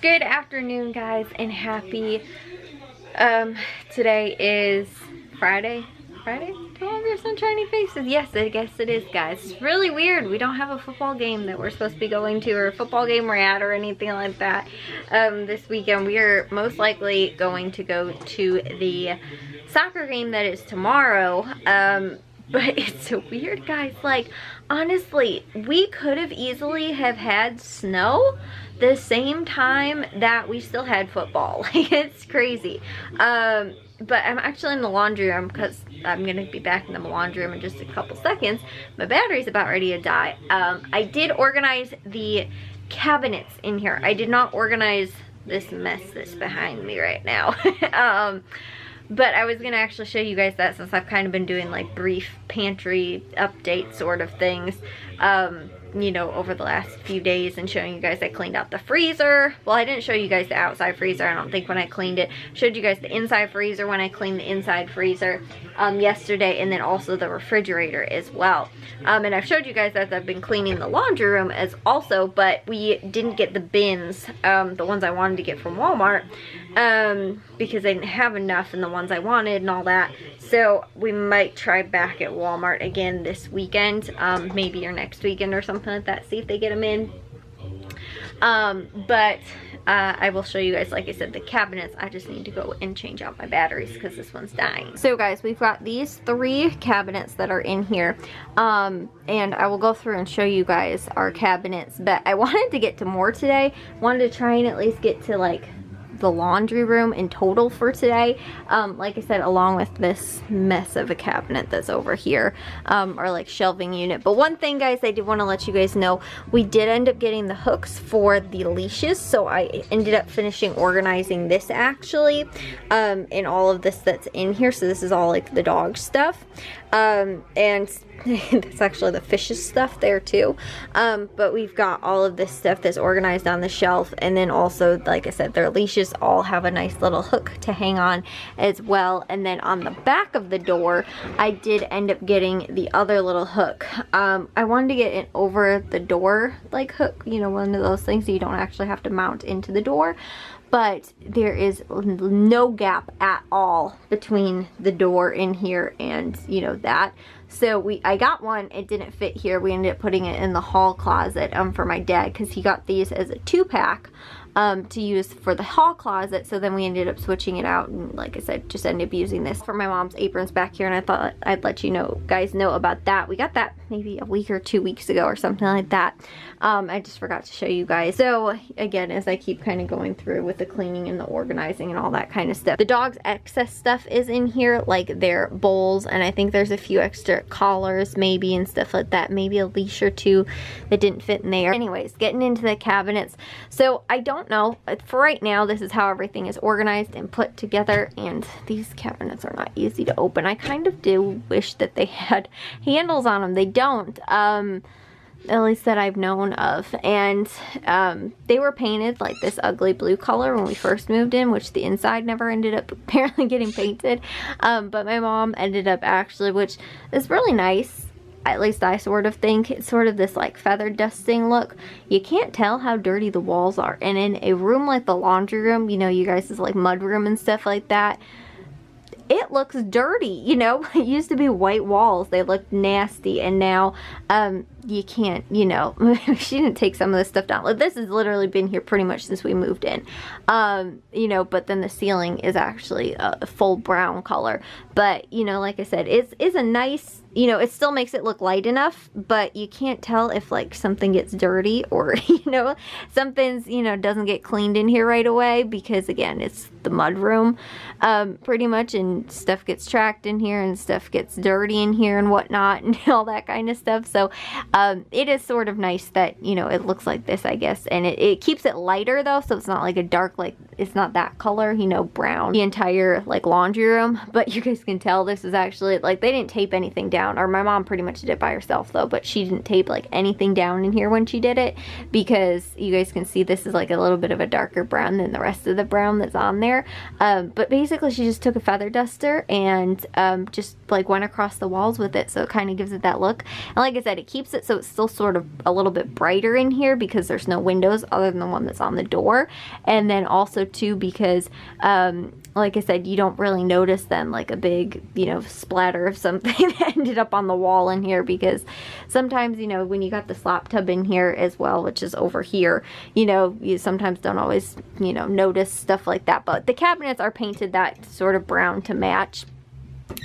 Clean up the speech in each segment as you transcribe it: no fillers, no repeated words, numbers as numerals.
Good afternoon, guys, and happy, today is Friday? To all of your sunshiny faces. Yes, I guess it is, guys. It's really weird. We don't have a football game that we're supposed to be going to, or a football game we're at, or anything like that. This weekend, we are most likely going to go to the soccer game that is tomorrow. But it's so weird, guys. Like, honestly, we could have easily have had snow the same time that we still had football. Like, it's crazy. But I'm actually in the laundry room because I'm gonna be back in the laundry room in just a couple seconds. My battery's about ready to die. I did organize the cabinets in here. I did not organize this mess that's behind me right now. But I was gonna actually show you guys that, since I've kind of been doing like brief pantry update sort of things, you know, over the last few days, and showing you guys I cleaned out the freezer. Well, I didn't show you guys the outside freezer, I don't think, when I cleaned it. Showed you guys the inside freezer when I cleaned the inside freezer yesterday, and then also the refrigerator as well. And I've showed you guys that I've been cleaning the laundry room as also, but we didn't get the bins, the ones I wanted to get from Walmart, because I didn't have enough in the ones I wanted and all that. So we might try back at Walmart again this weekend, maybe or next weekend or something like that, see if they get them in. But I will show you guys, like I said, the cabinets. I just need to go and change out my batteries because this one's dying. So guys, we've got these 3 cabinets that are in here, and I will go through and show you guys our cabinets. But I wanted to get to more today. Wanted to try and at least get to like the laundry room in total for today, like I said, along with this mess of a cabinet that's over here, or like shelving unit. But one thing, guys, I did want to let you guys know, we did end up getting the hooks for the leashes, so I ended up finishing organizing this actually, and all of this that's in here. So this is all like the dog stuff, and that's actually the fish's stuff there too. But we've got all of this stuff that's organized on the shelf, and then also, like I said, their leashes all have a nice little hook to hang on as well. And then on the back of the door, I did end up getting the other little hook. I wanted to get an over the door like hook, you know, one of those things so you don't actually have to mount into the door. But there is no gap at all between the door in here and, you know, that. So I got one, it didn't fit here. We ended up putting it in the hall closet for my dad, because he got these as a 2-pack to use for the hall closet. So then we ended up switching it out, and like I said, just ended up using this for my mom's aprons back here. And I thought I'd let you guys know about that. We got that maybe a week or 2 weeks ago or something like that. I just forgot to show you guys. So again, as I keep kind of going through with the cleaning and the organizing and all that kind of stuff, the dog's excess stuff is in here, like their bowls, and I think there's a few extra collars maybe and stuff like that, maybe a leash or 2 that didn't fit in there. Anyways, getting into the cabinets. So I don't know, for right now, this is how everything is organized and put together, and these cabinets are not easy to open. I kind of do wish that they had handles on them. They don't, at least that I've known of. And they were painted like this ugly blue color when we first moved in, which the inside never ended up apparently getting painted. But my mom ended up actually, which is really nice, at least I sort of think. It's sort of this like feather dusting look. You can't tell how dirty the walls are. And in a room like the laundry room, you know, you guys, is like mud room and stuff like that, it looks dirty, you know. It used to be white walls, they looked nasty, and now you can't, you know, she didn't take some of this stuff down. Like, this has literally been here pretty much since we moved in, you know. But then the ceiling is actually a full brown color. But, you know, like I said, it's a nice, you know, it still makes it look light enough, but you can't tell if like something gets dirty, or you know, something's, you know, doesn't get cleaned in here right away, because again, it's the mud room pretty much, and stuff gets tracked in here and stuff gets dirty in here and whatnot and all that kind of stuff. So it is sort of nice that, you know, it looks like this, I guess, and it keeps it lighter though, so it's not like a dark, like it's not that color, you know, brown, the entire like laundry room. But you guys can tell this is actually like, they didn't tape anything down, or my mom pretty much did it by herself though, but she didn't tape like anything down in here when she did it, because you guys can see this is like a little bit of a darker brown than the rest of the brown that's on there. But basically she just took a feather duster and just like went across the walls with it, so it kind of gives it that look. And like I said, it keeps it so it's still sort of a little bit brighter in here because there's no windows other than the one that's on the door. And then also too, because like I said, you don't really notice then like a big, you know, splatter of something that ended up on the wall in here, because sometimes, you know, when you got the slop tub in here as well, which is over here, you know, you sometimes don't always, you know, notice stuff like that. But the cabinets are painted that sort of brown to match,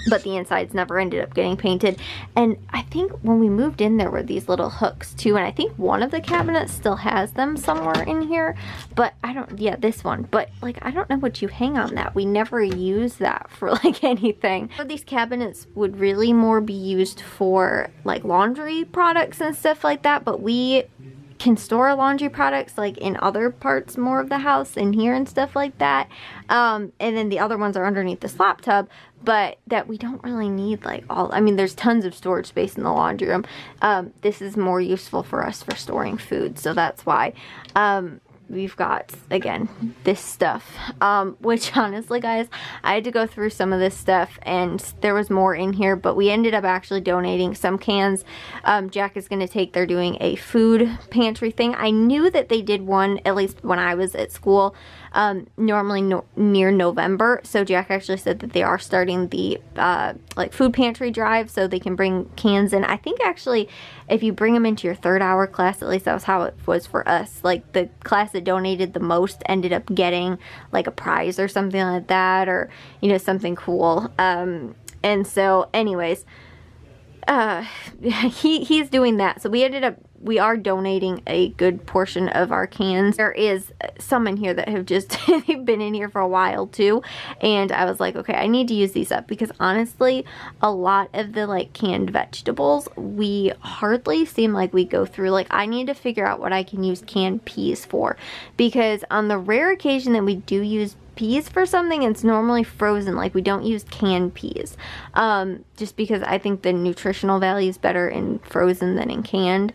but the insides never ended up getting painted. And I think when we moved in, there were these little hooks too, and I think one of the cabinets still has them somewhere in here, but I don't, yeah, this one, but like I don't know what you hang on that. We never use that for like anything. So these cabinets would really more be used for like laundry products and stuff like that, but we can store laundry products like in other parts more of the house, in here and stuff like that. And then the other ones are underneath the slop tub, but that we don't really need like all, I mean, there's tons of storage space in the laundry room. This is more useful for us for storing food, so that's why we've got, again, this stuff, which honestly guys, I had to go through some of this stuff and there was more in here, but we ended up actually donating some cans. Jack is going to take, they're doing a food pantry thing. I knew that they did one, at least when I was at school, normally near November. So Jack actually said that they are starting the like food pantry drive, so they can bring cans in. I think actually if you bring them into your 3rd hour class, at least that was how it was for us, like the class that donated the most ended up getting like a prize or something like that, or you know, something cool. And so anyways, he's doing that, so we are donating a good portion of our cans. There is some in here that have just been in here for a while too, and I was like, okay, I need to use these up, because honestly a lot of the like canned vegetables we hardly seem like we go through. Like I need to figure out what I can use canned peas for, because on the rare occasion that we do use peas for something, it's normally frozen. Like we don't use canned peas, just because I think the nutritional value is better in frozen than in canned.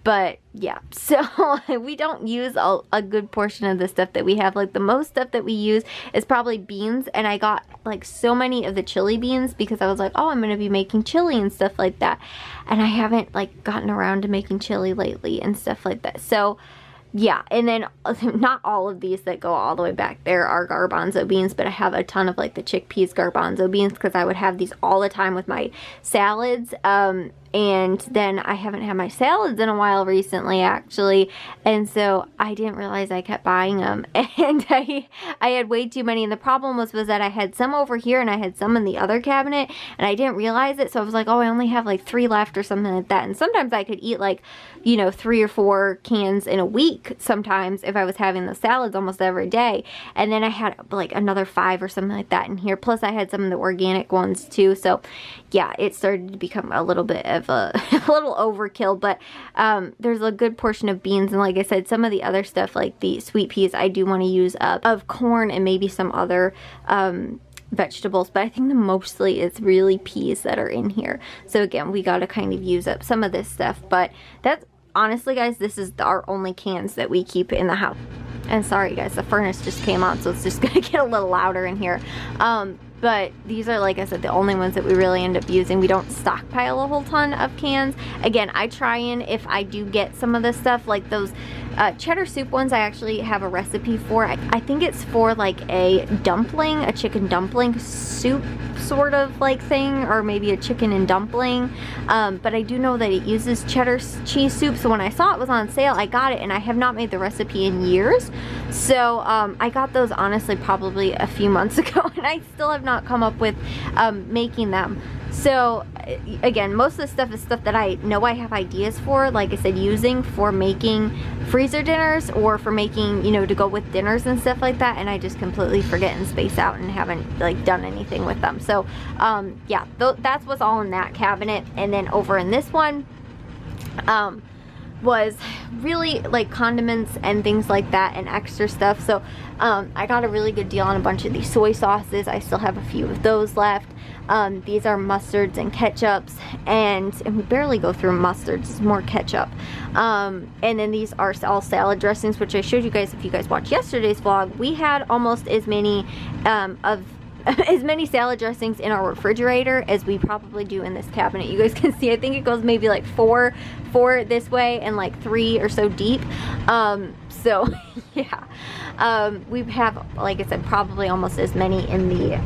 But yeah, so we don't use a good portion of the stuff that we have. Like the most stuff that we use is probably beans, and I got like so many of the chili beans because I was like, oh, I'm gonna be making chili and stuff like that, and I haven't like gotten around to making chili lately and stuff like that. So yeah, and then not all of these that go all the way back there are garbanzo beans, but I have a ton of like the chickpeas garbanzo beans, because I would have these all the time with my salads. And then I haven't had my salads in a while recently actually, and so I didn't realize I kept buying them, and I had way too many, and the problem was that I had some over here and I had some in the other cabinet, and I didn't realize it, so I was like, oh, I only have like 3 left or something like that. And sometimes I could eat like, you know, 3 or 4 cans in a week sometimes if I was having the salads almost every day, and then I had like another 5 or something like that in here, plus I had some of the organic ones too. So yeah, it started to become a little bit of a little overkill, but there's a good portion of beans, and like I said, some of the other stuff like the sweet peas I do want to use up, of corn and maybe some other vegetables, but I think mostly it's really peas that are in here. So again, we got to kind of use up some of this stuff, but that's honestly guys, this is our only cans that we keep in the house. And sorry guys, the furnace just came on, so it's just gonna get a little louder in here. But these are, like I said, the only ones that we really end up using. We don't stockpile a whole ton of cans. Again, I try and, if I do get some of this stuff, like those cheddar soup ones, I actually have a recipe for. I think it's for like a dumpling, a chicken dumpling soup sort of like thing, or maybe a chicken and dumpling. But I do know that it uses cheddar cheese soup, so when I saw it was on sale, I got it, and I have not made the recipe in years. So I got those honestly probably a few months ago, and I still have not come up with making them. So again, most of the stuff is stuff that I know I have ideas for, like I said, using for making freezer dinners, or for making, you know, to go with dinners and stuff like that, and I just completely forget and space out and haven't like done anything with them. So yeah, that's what's all in that cabinet. And then over in this one, was really like condiments and things like that and extra stuff. So I got a really good deal on a bunch of these soy sauces. I still have a few of those left. These are mustards and ketchups, and we barely go through mustards, it's more ketchup. And then these are all salad dressings, which I showed you guys if you guys watched yesterday's vlog. We had almost as many salad dressings in our refrigerator as we probably do in this cabinet. You guys can see, I think it goes maybe like four this way and like 3 or so deep. So yeah, we have, like I said, probably almost as many in the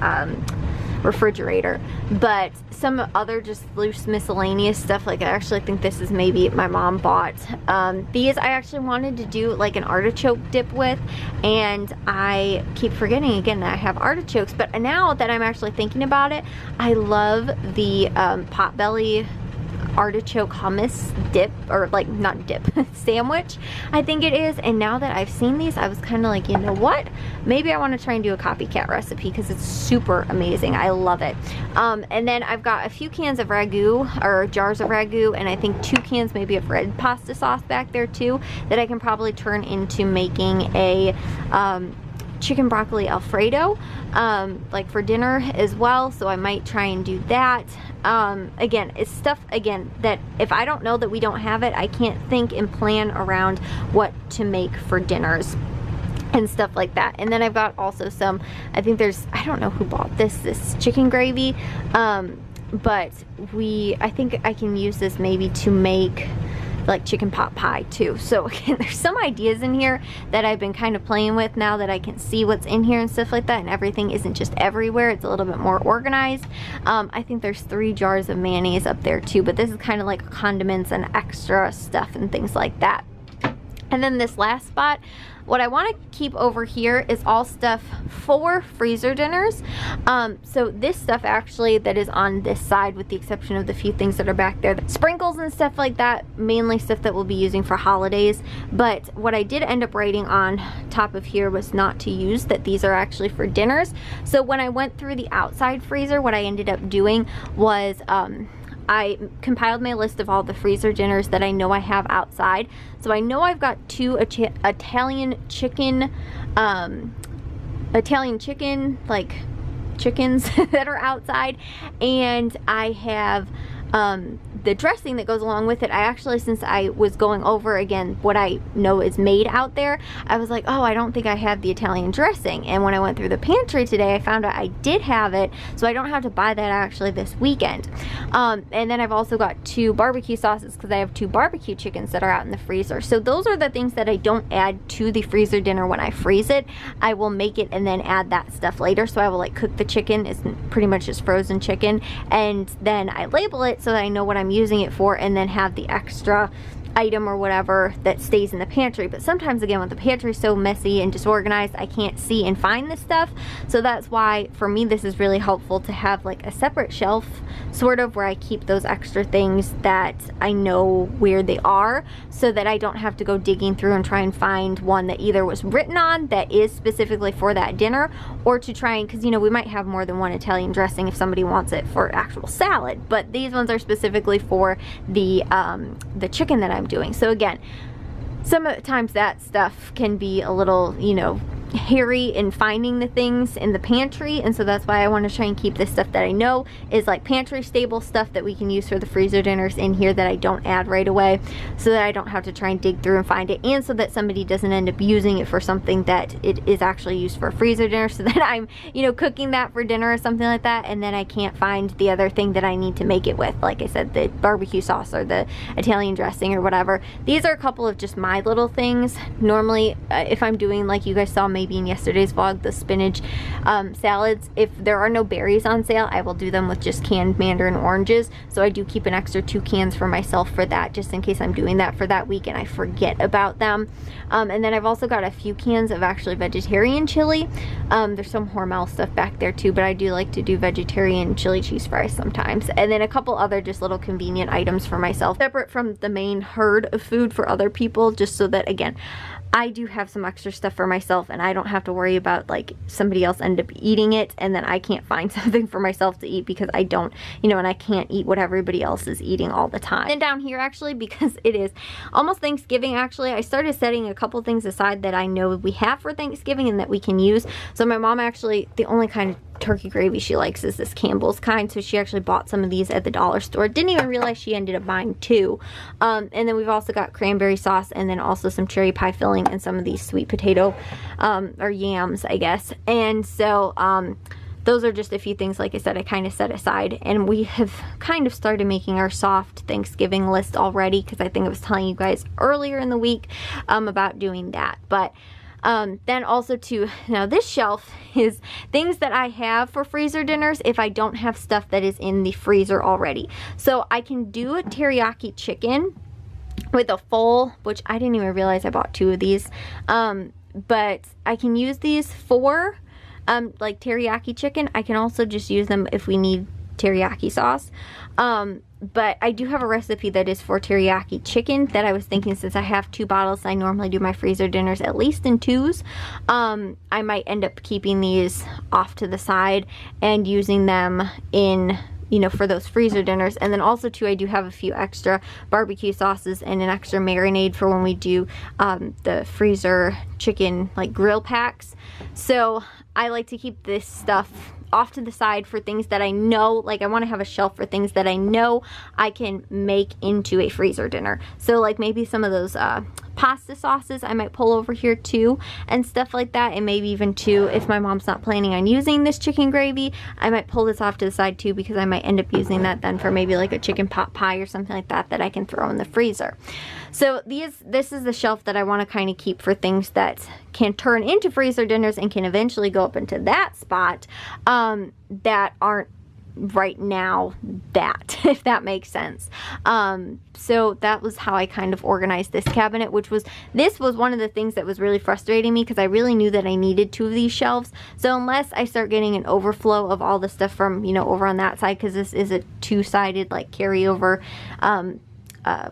refrigerator. But some other just loose miscellaneous stuff, like I actually think this is maybe my mom bought. These I actually wanted to do like an artichoke dip with, and I keep forgetting again that I have artichokes. But now that I'm actually thinking about it, I love the Potbelly artichoke hummus dip, or like not dip, sandwich I think it is. And now that I've seen these, I was kind of like, you know what, maybe I want to try and do a copycat recipe because it's super amazing. I love it. And then I've got a few cans of ragu, or jars of ragu, and I think 2 cans maybe of red pasta sauce back there too, that I can probably turn into making a chicken broccoli alfredo like for dinner as well. So I might try and do that. Again, it's stuff again that if I don't know that we don't have it, I can't think and plan around what to make for dinners and stuff like that. And then I've got also some, I think there's, I don't know who bought this chicken gravy, but I think I can use this maybe to make like chicken pot pie too. So again, there's some ideas in here that I've been kind of playing with now that I can see what's in here and stuff like that, and everything isn't just everywhere, it's a little bit more organized. I think there's 3 jars of mayonnaise up there too, but this is kind of like condiments and extra stuff and things like that. And then this last spot, what I want to keep over here is all stuff for freezer dinners. So this stuff actually that is on this side, with the exception of the few things that are back there, sprinkles and stuff like that, mainly stuff that we'll be using for holidays. But what I did end up writing on top of here was not to use, that these are actually for dinners. So when I went through the outside freezer, what I ended up doing was I compiled my list of all the freezer dinners that I know I have outside. So I know I've got 2 Italian chicken like chickens that are outside, and I have the dressing that goes along with it. I actually, since I was going over again what I know is made out there, I was like, oh, I don't think I have the Italian dressing. And when I went through the pantry today, I found out I did have it, so I don't have to buy that actually this weekend. And then I've also got 2 barbecue sauces because I have 2 barbecue chickens that are out in the freezer. So those are the things that I don't add to the freezer dinner when I freeze it. I will make it and then add that stuff later. So I will like cook the chicken, it's pretty much just frozen chicken, and then I label it so that I know what I'm using it for, and then have the extra item or whatever that stays in the pantry. But sometimes again, with the pantry so messy and disorganized, I can't see and find this stuff. So that's why for me this is really helpful to have like a separate shelf sort of where I keep those extra things that I know where they are, so that I don't have to go digging through and try and find one that either was written on that is specifically for that dinner, or to try and, because you know we might have more than one Italian dressing if somebody wants it for actual salad, but these ones are specifically for the chicken that I'm doing. So again, sometimes that stuff can be a little, you know, hairy in finding the things in the pantry, and so that's why I want to try and keep this stuff that I know is like pantry stable stuff that we can use for the freezer dinners in here that I don't add right away, so that I don't have to try and dig through and find it, and so that somebody doesn't end up using it for something that it is actually used for a freezer dinner, so that I'm, you know, cooking that for dinner or something like that, and then I can't find the other thing that I need to make it with, like I said, the barbecue sauce or the Italian dressing or whatever. These are a couple of just my little things. Normally if I'm doing, like you guys saw maybe in yesterday's vlog, the spinach salads, if there are no berries on sale, I will do them with just canned mandarin oranges. So I do keep an extra 2 cans for myself for that, just in case I'm doing that for that week and I forget about them. And then I've also got a few cans of actually vegetarian chili. There's some Hormel stuff back there too, but I do like to do vegetarian chili cheese fries sometimes. And then a couple other just little convenient items for myself, separate from the main herd of food for other people, just so that again, I do have some extra stuff for myself, and I don't have to worry about like somebody else end up eating it and then I can't find something for myself to eat because I don't, you know, and I can't eat what everybody else is eating all the time. And down here actually, because it is almost Thanksgiving actually, I started setting a couple things aside that I know we have for Thanksgiving and that we can use. So my mom actually, the only kind of turkey gravy she likes is this Campbell's kind, so she actually bought some of these at the dollar store. Didn't even realize she ended up buying 2. And then we've also got cranberry sauce and then also some cherry pie filling and some of these sweet potato or yams, I guess. And so those are just a few things, like I said, I kind of set aside, and we have kind of started making our soft Thanksgiving list already, because I think I was telling you guys earlier in the week about doing that. But then also too, now this shelf is things that I have for freezer dinners if I don't have stuff that is in the freezer already. So I can do a teriyaki chicken with a full, which I didn't even realize I bought 2 of these, but I can use these for like teriyaki chicken. I can also just use them if we need teriyaki sauce. But I do have a recipe that is for teriyaki chicken that I was thinking, since I have 2 bottles, I normally do my freezer dinners at least in 2s. I might end up keeping these off to the side and using them in, you know, for those freezer dinners. And then also too, I do have a few extra barbecue sauces and an extra marinade for when we do the freezer chicken like grill packs. So I like to keep this stuff off to the side for things that I know, like I want to have a shelf for things that I know I can make into a freezer dinner. So like maybe some of those pasta sauces I might pull over here too and stuff like that. And maybe even too, if my mom's not planning on using this chicken gravy, I might pull this off to the side too, because I might end up using that then for maybe like a chicken pot pie or something like that that I can throw in the freezer. So this is the shelf that I want to kind of keep for things that can turn into freezer dinners and can eventually go up into that spot that aren't right now that, if that makes sense. So that was how I kind of organized this cabinet, this was one of the things that was really frustrating me, because I really knew that I needed 2 of these shelves. So unless I start getting an overflow of all the stuff from, you know, over on that side, because this is a 2-sided like carryover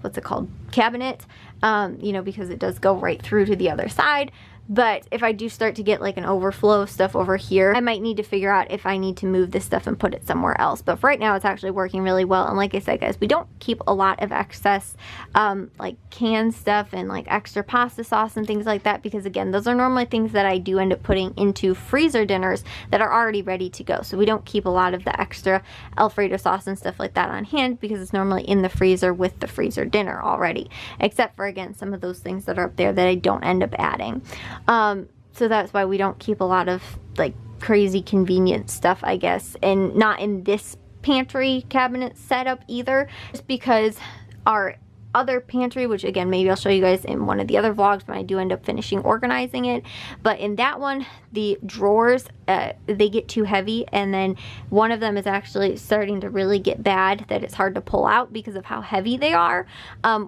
what's it called, cabinet, you know, because it does go right through to the other side. But if I do start to get like an overflow of stuff over here, I might need to figure out if I need to move this stuff and put it somewhere else. But for right now, it's actually working really well. And like I said, guys, we don't keep a lot of excess like canned stuff and like extra pasta sauce and things like that, because again, those are normally things that I do end up putting into freezer dinners that are already ready to go. So we don't keep a lot of the extra Alfredo sauce and stuff like that on hand, because it's normally in the freezer with the freezer dinner already, except for, again, some of those things that are up there that I don't end up adding. So that's why we don't keep a lot of like crazy convenient stuff, I guess, and not in this pantry cabinet setup either, just because our other pantry, which again, maybe I'll show you guys in one of the other vlogs when I do end up finishing organizing it, but in that one, the drawers, they get too heavy, and then one of them is actually starting to really get bad, that it's hard to pull out because of how heavy they are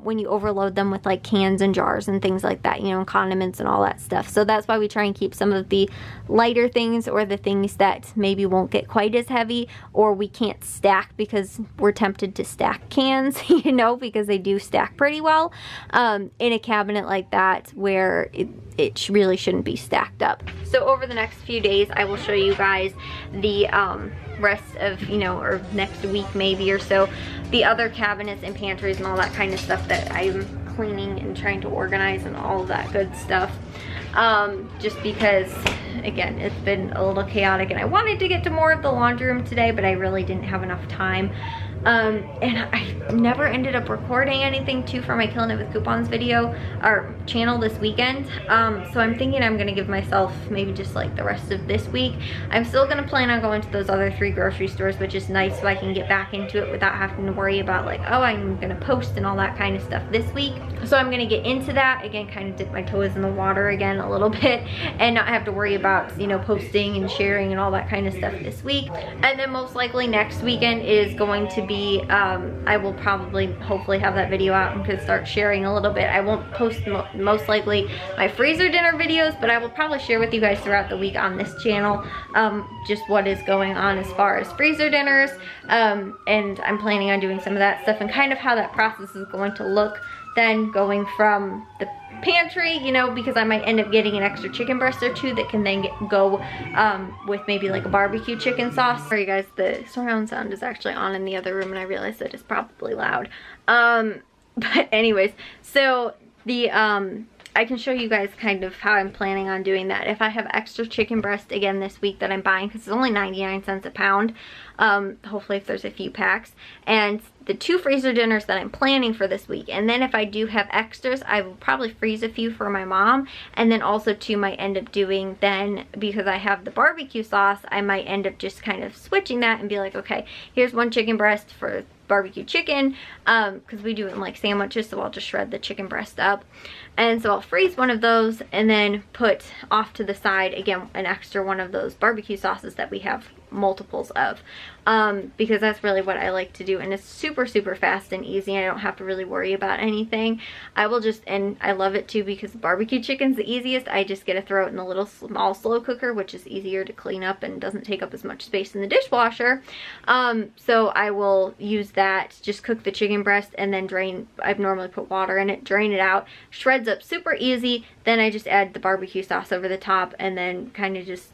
when you overload them with like cans and jars and things like that, you know, and condiments and all that stuff. So that's why we try and keep some of the lighter things, or the things that maybe won't get quite as heavy, or we can't stack because we're tempted to stack cans, you know, because they do stack pretty well in a cabinet like that, where it really shouldn't be stacked up. So over the next few days, I will show you guys the rest of, you know, or next week maybe or so, the other cabinets and pantries and all that kind of stuff that I'm cleaning and trying to organize and all of that good stuff. Just because, again, it's been a little chaotic, and I wanted to get to more of the laundry room today, but I really didn't have enough time. And I never ended up recording anything too for my Killing It With Coupons video or channel this weekend. So I'm thinking I'm gonna give myself maybe just like the rest of this week. I'm still gonna plan on going to those other 3 grocery stores, which is nice, so I can get back into it without having to worry about like, oh, I'm gonna post and all that kind of stuff this week. So I'm gonna get into that again, kind of dip my toes in the water again a little bit, and not have to worry about, you know, posting and sharing and all that kind of stuff this week. And then most likely next weekend is going to be I will probably hopefully have that video out and could start sharing a little bit. I won't post most likely my freezer dinner videos, but I will probably share with you guys throughout the week on this channel just what is going on as far as freezer dinners, and I'm planning on doing some of that stuff and kind of how that process is going to look then, going from the pantry, you know, because I might end up getting an extra chicken breast or two that can then go with maybe like a barbecue chicken sauce. Sorry guys, the surround sound is actually on in the other room and I realize that it's probably loud. But anyways, so the I can show you guys kind of how I'm planning on doing that. If I have extra chicken breast again this week that I'm buying, because it's only 99 cents a pound, hopefully if there's a few packs, and the 2 freezer dinners that I'm planning for this week, and then if I do have extras, I will probably freeze a few for my mom, and then also too might end up doing then, because I have the barbecue sauce, I might end up just kind of switching that and be like, okay, here's 1 chicken breast for barbecue chicken, because we do it in like sandwiches, so I'll just shred the chicken breast up, and so I'll freeze one of those and then put off to the side again an extra one of those barbecue sauces that we have multiples of, because that's really what I like to do, and it's super fast and easy. I don't have to really worry about anything. I will just, and I love it too because barbecue chicken's the easiest. I just get to throw it in a little small slow cooker, which is easier to clean up and doesn't take up as much space in the dishwasher. So I will use that, just cook the chicken breast and then drain. I've normally put water in it, drain it out, shreds up super easy. Then I just add the barbecue sauce over the top and then kind of just,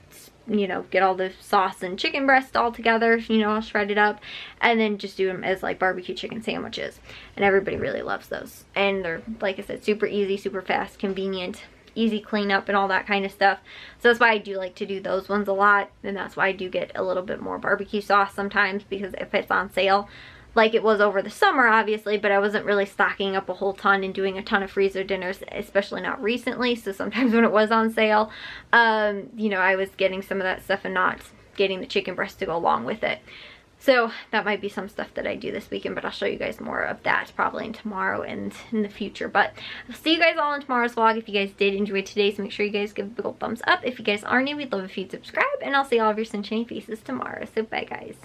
you know, get all the sauce and chicken breast all together, you know, I'll shred it up and then just do them as like barbecue chicken sandwiches, and everybody really loves those, and they're, like I said, super easy, super fast, convenient, easy cleanup and all that kind of stuff. So that's why I do like to do those ones a lot, and that's why I do get a little bit more barbecue sauce sometimes, because if it's on sale, like it was over the summer obviously, but I wasn't really stocking up a whole ton and doing a ton of freezer dinners, especially not recently. So sometimes when it was on sale, you know, I was getting some of that stuff and not getting the chicken breast to go along with it. So that might be some stuff that I do this weekend, but I'll show you guys more of that probably in tomorrow and in the future. But I'll see you guys all in tomorrow's vlog. If you guys did enjoy today's, make sure you guys give a big old thumbs up. If you guys are new, we'd love if you'd subscribe, and I'll see all of your sunshiny faces tomorrow. So bye guys.